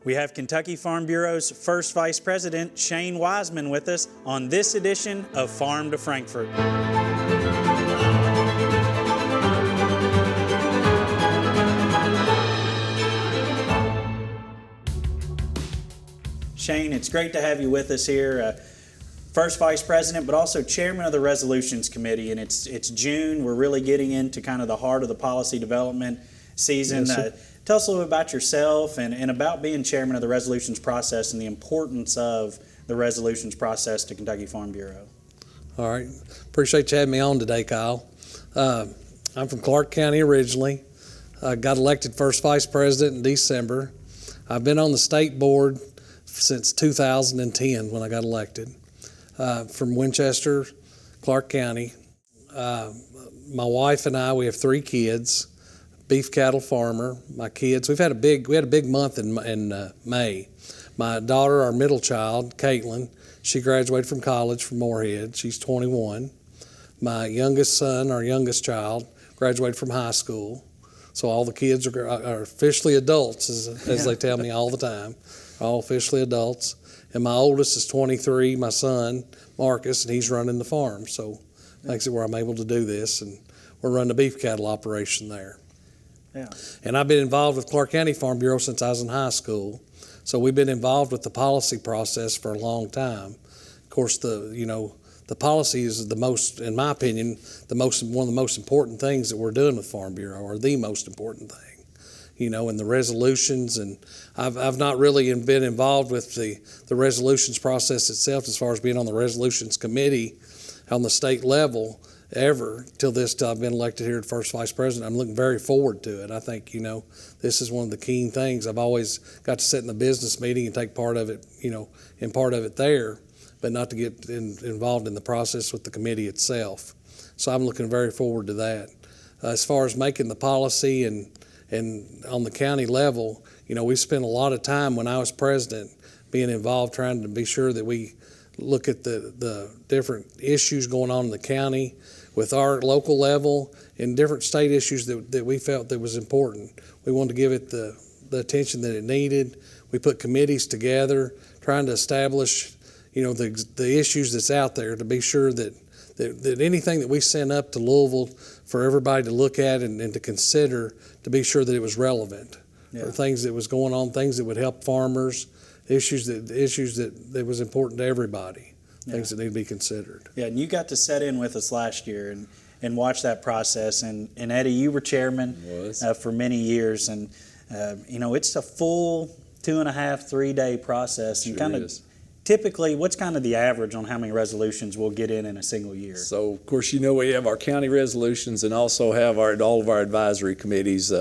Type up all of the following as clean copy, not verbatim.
We have Kentucky Farm Bureau's first Vice President, Shane Wiseman, with us on this edition of Farm to Frankfort. Shane, it's great to have you with us here. First Vice President, but also Chairman of the Resolutions Committee, and it's June. We're really getting into kind of the heart of the policy development season. Yes, Tell us a little bit about yourself and about being Chairman of the Resolutions process and the importance of the resolutions process to Kentucky Farm Bureau. All right. Appreciate you having me on today, Kyle. I'm from Clark County originally. I got elected first Vice President in December. I've been on the state board since 2010 when I got elected. From Winchester, Clark County. My wife and I, we have 3 kids. Beef cattle farmer. My kids, we had a big month in May. My daughter, our middle child, Caitlin, she graduated from college from Moorhead. She's 21. My youngest son, our youngest child, graduated from high school. So all the kids are officially adults, as they tell me all the time, all officially adults. And my oldest is 23, my son, Marcus, and he's running the farm. So makes it where I'm able to do this, and we're running the beef cattle operation there. Yeah. And I've been involved with Clark County Farm Bureau since I was in high school. So we've been involved with the policy process for a long time. Of course, the policy is the most, in my opinion, one of the most important things that we're doing with Farm Bureau, or the most important thing. And the resolutions, and I've not really been involved with the resolutions process itself as far as being on the resolutions committee on the state level ever till I've been elected here as first Vice President. I'm looking very forward to it. I think, this is one of the key things. I've always got to sit in the business meeting and take part of it, there, but not to get involved in the process with the committee itself. So I'm looking very forward to that. As far as making the policy and on the county level, we spent a lot of time when I was president being involved trying to be sure that we look at the different issues going on in the county with our local level and different state issues that we felt that was important. We wanted to give it the attention that it needed. We put committees together trying to establish, the issues that's out there to be sure that anything that we sent up to Louisville for everybody to look at and to consider, to be sure that it was relevant. Yeah. Or things that was going on, things that would help farmers, issues that was important to everybody, things that need to be considered. Yeah, and you got to sit in with us last year and watch that process. And Eddie, you were chairman for many years, and it's a full 2.5, 3 day process. And Sure is. Typically, what's kind of the average on how many resolutions we'll get in a single year? So, of course, we have our county resolutions and also have all of our advisory committees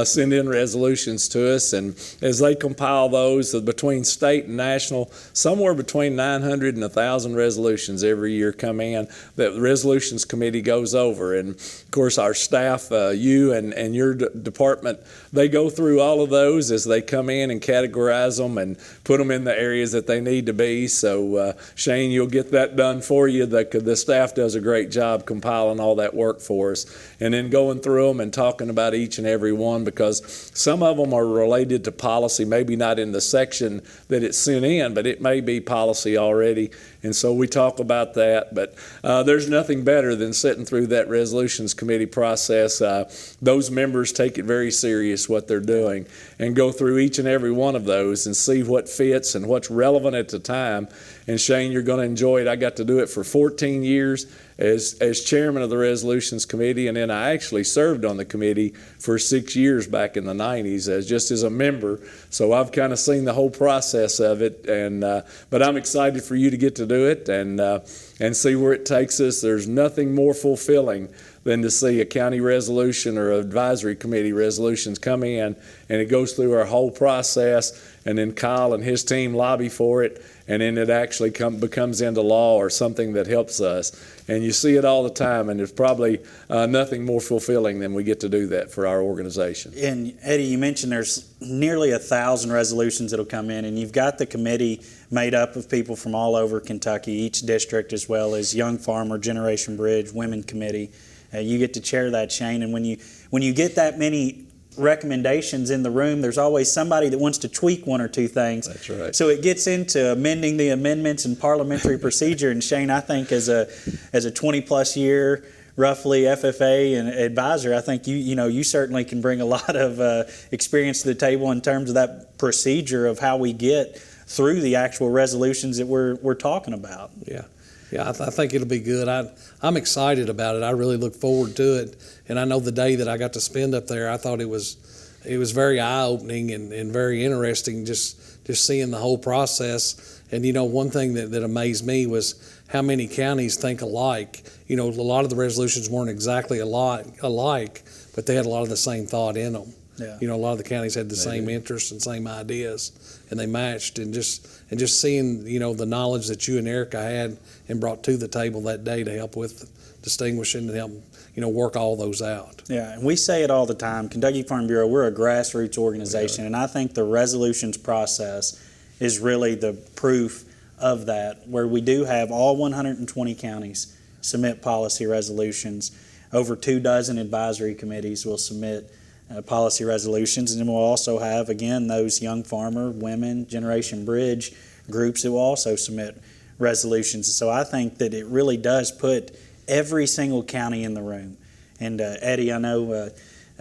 send in resolutions to us. And as they compile those between state and national, somewhere between 900 and 1,000 resolutions every year come in that the resolutions committee goes over. And, of course, our staff, you and your department, they go through all of those as they come in and categorize them and put them in the areas that they need to be. So, Shane, you'll get that done for you. The staff does a great job compiling all that work for us and then going through them and talking about each and every one, because some of them are related to policy, maybe not in the section that it's sent in, but it may be policy already. And so we talk about that, but there's nothing better than sitting through that resolutions committee process. Those members take it very serious what they're doing and go through each and every one of those and see what fits and what's relevant at the time. And Shane, you're going to enjoy it. I got to do it for 14 years as chairman of the resolutions committee, and then I actually served on the committee for 6 years back in the 90s just as a member. So I've kind of seen the whole process of it, and but I'm excited for you to get to do it and see where it takes us. There's nothing more fulfilling than to see a county resolution or advisory committee resolutions come in and it goes through our whole process, and then Kyle and his team lobby for it, and then it actually becomes into law or something that helps us. And you see it all the time, and there's probably nothing more fulfilling than we get to do that for our organization. And Eddie, you mentioned there's nearly 1,000 resolutions that'll come in, and you've got the committee made up of people from all over Kentucky, each district, as well as Young Farmer, Generation Bridge, Women Committee. You get to chair that, Shane, and when you get that many recommendations in the room, there's always somebody that wants to tweak one or two things. That's right. So it gets into amending the amendments and parliamentary procedure. And Shane, I think as a 20+ year roughly FFA and advisor, I think you certainly can bring a lot of experience to the table in terms of that procedure of how we get through the actual resolutions that we're talking about. Yeah. I think it'll be good. I'm excited about it. I really look forward to it. And I know the day that I got to spend up there, I thought it was very eye-opening and very interesting just seeing the whole process. And, one thing that amazed me was how many counties think alike. A lot of the resolutions weren't exactly alike, but they had a lot of the same thought in them. Yeah. A lot of the counties had the same interests and same ideas, and they matched. And just seeing, the knowledge that you and Erica had and brought to the table that day to help with distinguishing and help, work all those out. Yeah, and we say it all the time. Kentucky Farm Bureau, we're a grassroots organization, and I think the resolutions process is really the proof of that, where we do have all 120 counties submit policy resolutions. Over 24 advisory committees will submit policy resolutions, and then we'll also have, again, those young farmer, women, Generation Bridge groups that will also submit resolutions. So I think that it really does put every single county in the room. And Eddie, I know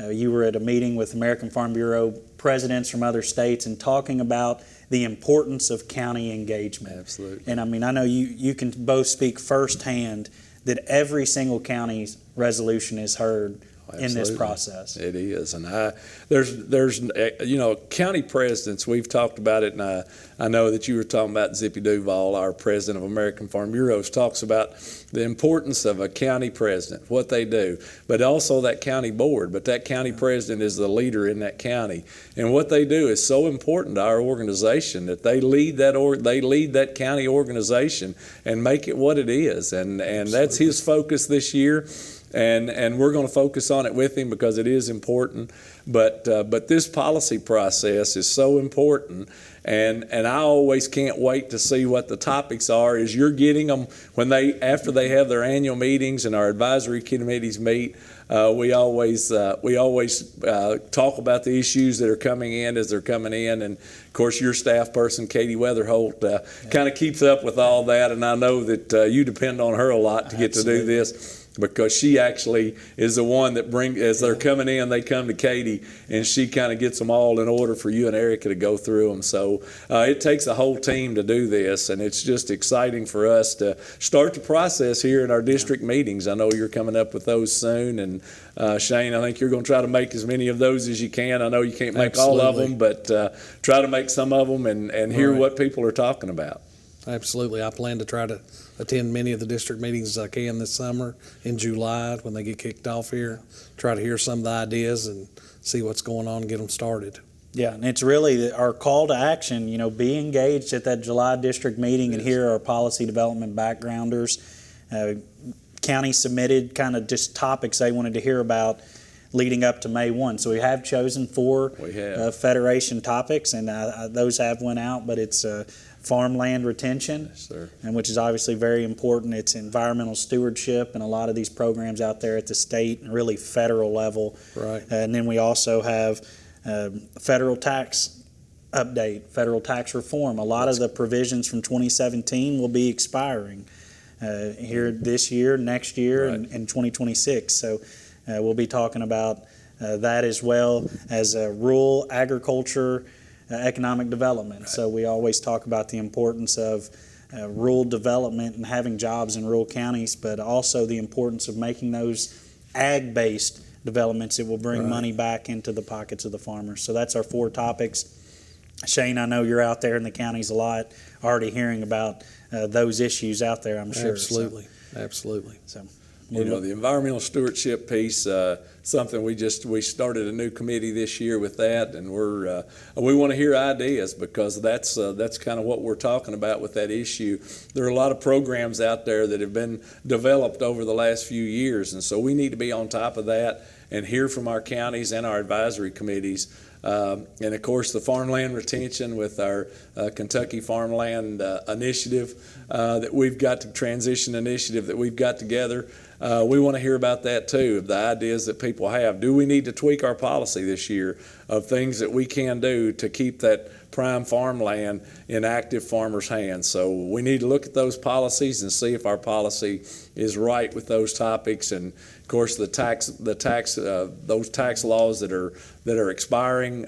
you were at a meeting with American Farm Bureau presidents from other states and talking about the importance of county engagement. Absolutely. And I know you can both speak firsthand that every single county's resolution is heard in this process. It is, and there's county presidents. We've talked about it, and I know that you were talking about Zippy Duval, our president of American Farm Bureaus, talks about the importance of a county president, what they do, but also that county board. But that county president is the leader in that county, and what they do is so important to our organization that they lead that county organization and make it what it is, and that's his focus this year. And we're going to focus on it with him because it is important. But this policy process is so important, and I always can't wait to see what the topics are. Is you're getting them after they have their annual meetings and our advisory committees meet. We always talk about the issues that are coming in as they're coming in, and of course your staff person Katie Weatherholt kind of keeps up with all that, and I know that you depend on her a lot to get to do this. Because she actually is the one that as they're coming in, they come to Katie, and she kind of gets them all in order for you and Erica to go through them. So it takes a whole team to do this, and it's just exciting for us to start the process here in our district meetings. I know you're coming up with those soon, and Shane, I think you're going to try to make as many of those as you can. I know you can't make all of them, but try to make some of them and hear what people are talking about. Absolutely. I plan to try to attend many of the district meetings as I can this summer in July when they get kicked off here. Try to hear some of the ideas and see what's going on and get them started. Yeah, and it's really our call to action, be engaged at that July district meeting and hear our policy development backgrounders. County submitted kind of just topics they wanted to hear about leading up to May 1. So we have chosen 4 Federation topics, and those have went out, but it's farmland retention, yes, sir. And which is obviously very important. It's environmental stewardship and a lot of these programs out there at the state and really federal level. Right. And then we also have federal tax update, federal tax reform. A lot of the provisions from 2017 will be expiring here this year, next year, and 2026. So we'll be talking about that as well as rural agriculture, economic development. Right. So we always talk about the importance of rural development and having jobs in rural counties, but also the importance of making those ag-based developments that will bring money back into the pockets of the farmers. So that's our 4 topics. Shane, I know you're out there in the counties a lot, already hearing about those issues out there, I'm sure. Absolutely. Absolutely. So. The environmental stewardship piece, something we started a new committee this year with that, and we want to hear ideas because that's kind of what we're talking about with that issue. There are a lot of programs out there that have been developed over the last few years, and so we need to be on top of that and hear from our counties and our advisory committees And of course, the farmland retention with our Kentucky Farmland Initiative that we've got, to transition initiative that we've got together. We want to hear about that too, the ideas that people have. Do we need to tweak our policy this year of things that we can do to keep that prime farmland in active farmers' hands? So we need to look at those policies and see if our policy is right with those topics. And of course, those tax laws that are expiring.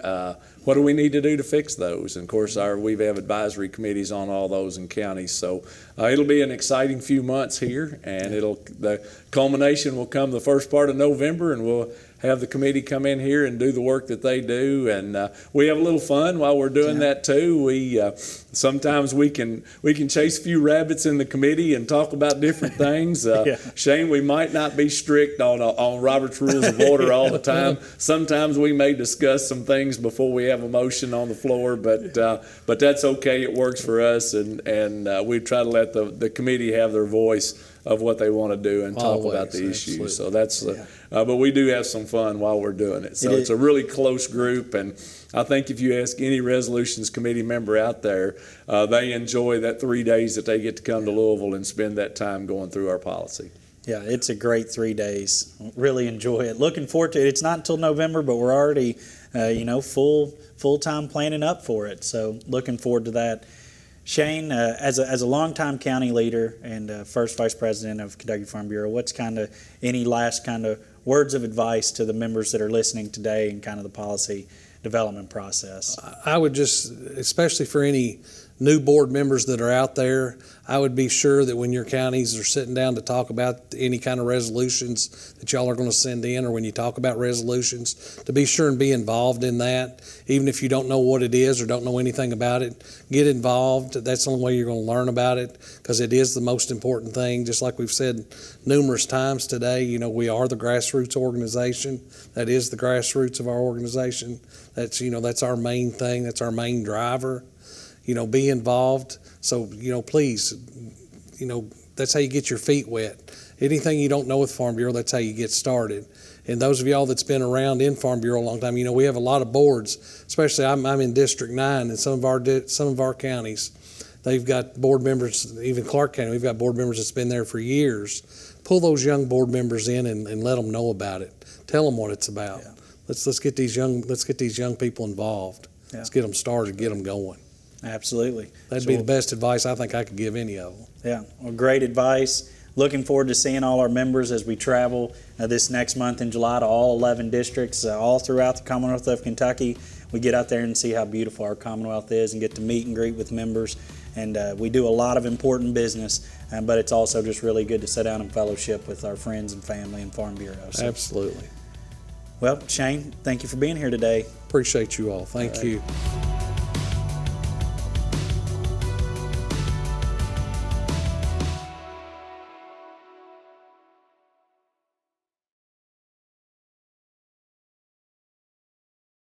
What do we need to do to fix those? And of course, we have advisory committees on all those in counties. So it'll be an exciting few months here, and the culmination will come the first part of November, and we'll have the committee come in here and do the work that they do, and we have a little fun while we're doing that too. We sometimes we can chase a few rabbits in the committee and talk about different things. Shane, we might not be strict on Robert's Rules of Order all the time. Sometimes we may discuss some things before we have a motion on the floor, but that's okay. It works for us, and we try to let the committee have their voice of what they want to do and talk about the issues. So that's but we do have some fun while we're doing it. So it's a really close group, and I think if you ask any resolutions committee member out there, they enjoy that 3 days that they get to come to Louisville and spend that time going through our policy. Yeah, it's a great 3 days. Really enjoy it. Looking forward to it. It's not until November, but we're already, full-time planning up for it. So looking forward to that. Shane, as a longtime county leader and first vice president of Kentucky Farm Bureau, what's any last words of advice to the members that are listening today and the policy development process? I would just, especially for any new board members that are out there, I would be sure that when your counties are sitting down to talk about any kind of resolutions that y'all are going to send in, or when you talk about resolutions, to be sure and be involved in that. Even if you don't know what it is or don't know anything about it, get involved. That's the only way you're going to learn about it, because it is the most important thing. Just like we've said numerous times today, we are the grassroots organization. That is the grassroots of our organization. That's our main thing. That's our main driver. Be involved. So, please, that's how you get your feet wet. Anything you don't know with Farm Bureau, that's how you get started. And those of y'all that's been around in Farm Bureau a long time, we have a lot of boards, especially I'm in District 9, and some of our counties, they've got board members, even Clark County, we've got board members that's been there for years. Pull those young board members in and let them know about it. Tell them what it's about. Yeah. Let's get these young people involved. Yeah. Let's get them started, get them going. Absolutely. That'd be the best advice I think I could give any of them. Yeah, well, great advice. Looking forward to seeing all our members as we travel this next month in July to all 11 districts all throughout the Commonwealth of Kentucky. We get out there and see how beautiful our Commonwealth is and get to meet and greet with members. And we do a lot of important business, but it's also just really good to sit down and fellowship with our friends and family and Farm Bureau. So, absolutely. Well, Shane, thank you for being here today. Appreciate you all. Thank you.